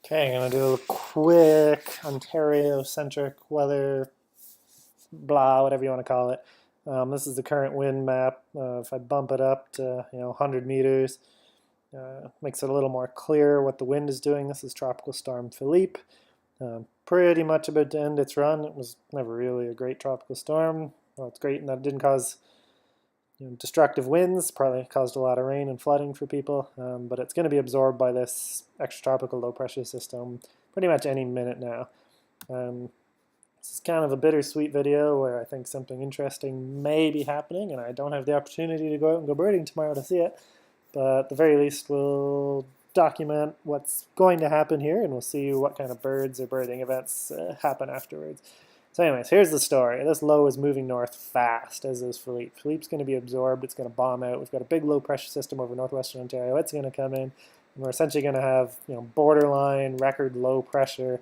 Okay, I'm gonna do a quick Ontario-centric weather, blah, whatever you want to call it. This is the current wind map. If I bump it up to 100 meters, makes it a little more clear what the wind is doing. This is Tropical Storm Philippe. Pretty much about to end its run. It was never really a great tropical storm. Well, it's great in that it didn't cause destructive winds, probably caused a lot of rain and flooding for people, but it's going to be absorbed by this extratropical low pressure system pretty much any minute now. This is kind of a bittersweet video where I think something interesting may be happening, and I don't have the opportunity to go out and go birding tomorrow to see it, but at the very least we'll document what's going to happen here, and we'll see what kind of birds or birding events happen afterwards. So anyways, here's the story. This low is moving north fast, as is Philippe. Philippe's going to be absorbed. It's going to bomb out. We've got a big low pressure system over northwestern Ontario. It's going to come in, and we're essentially going to have borderline record low pressure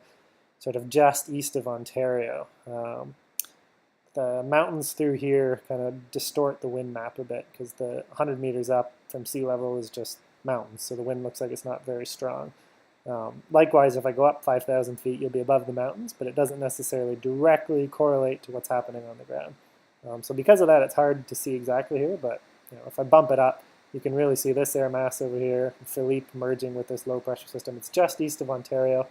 sort of just east of Ontario. The mountains through here kind of distort the wind map a bit because the 100 meters up from sea level is just mountains, so the wind looks like it's not very strong. Likewise, if I go up 5,000 feet, you'll be above the mountains, but it doesn't necessarily directly correlate to what's happening on the ground. So because of that, it's hard to see exactly here, but if I bump it up, you can really see this air mass over here, Philippe merging with this low pressure system. It's just east of Ontario,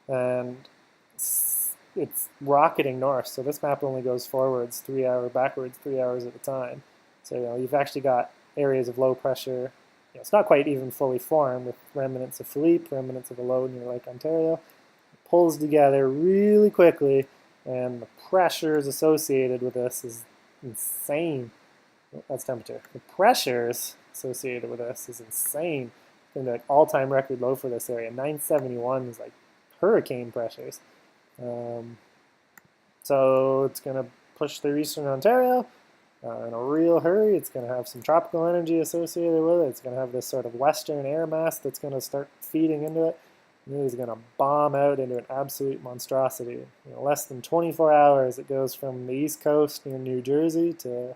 and it's rocketing north, so this map only goes forwards 3 hours, backwards 3 hours at a time. So you've actually got areas of low pressure. It's not quite even fully formed with remnants of Philippe, remnants of a low near Lake Ontario. It pulls together really quickly, and the pressures associated with this is insane. That's temperature. The pressures associated with this is insane. It's going to be like all-time record low for this area. 971 is like hurricane pressures. So it's going to push through eastern Ontario in a real hurry. It's going to have some tropical energy associated with it. It's going to have this sort of western air mass that's going to start feeding into it. And it is going to bomb out into an absolute monstrosity. Less than 24 hours, it goes from the east coast near New Jersey to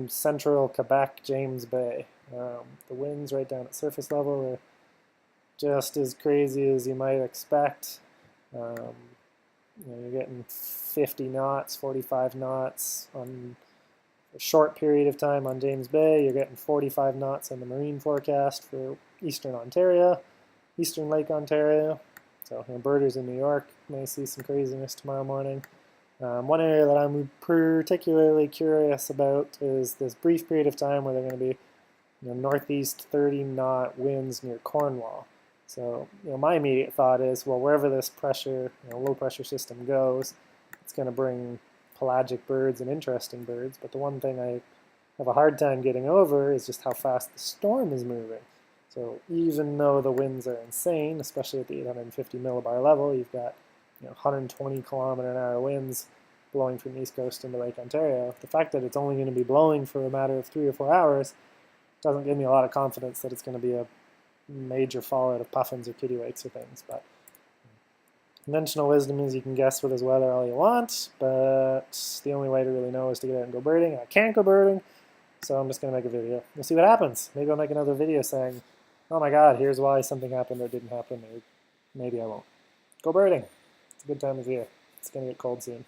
central Quebec, James Bay. The winds right down at surface level are just as crazy as you might expect. You're getting 50 knots, 45 knots on a short period of time on James Bay. You're getting 45 knots on the marine forecast for eastern Ontario, eastern Lake Ontario. So birders in New York may see some craziness tomorrow morning. One area that I'm particularly curious about is this brief period of time where they're going to be northeast 30-knot winds near Cornwall. So my immediate thought is, well, wherever this pressure, low pressure system goes, it's going to bring pelagic birds and interesting birds. But the one thing I have a hard time getting over is just how fast the storm is moving. So even though the winds are insane, especially at the 850 millibar level, you've got 120 kilometer-an-hour winds blowing from the east coast into Lake Ontario. The fact that it's only going to be blowing for a matter of 3 or 4 hours doesn't give me a lot of confidence that it's going to be a major fallout of puffins or kittiwakes or things. But conventional wisdom is you can guess with this weather all you want, but the only way to really know is to get out and go birding. I can't go birding, so I'm just going to make a video. We'll see what happens. Maybe I'll make another video saying, oh my god, here's why something happened or didn't happen, or maybe I won't. Go birding. It's a good time of year. It's going to get cold soon.